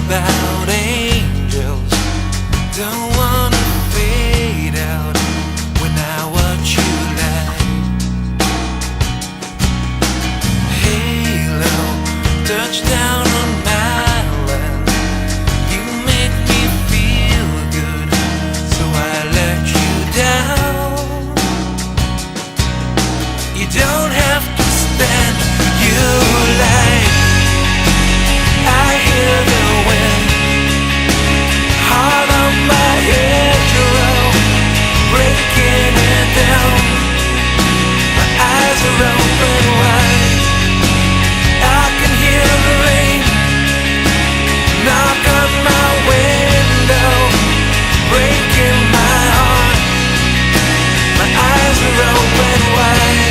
about angels. Don't wanna fade out when I watch you lie. Halo, touchdown on my land. You make me feel good, so I let you down. You don't have to stand, you lie. I hear the wind, heart on my head, you're breaking it down. My eyes are open wide, I can hear the rain knock on my window, breaking my heart. My eyes are open wide.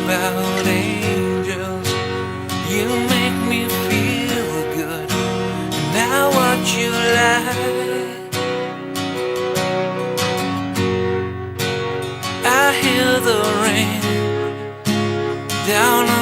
About angels, you make me feel good, and I watch you lie. I hear the rain down on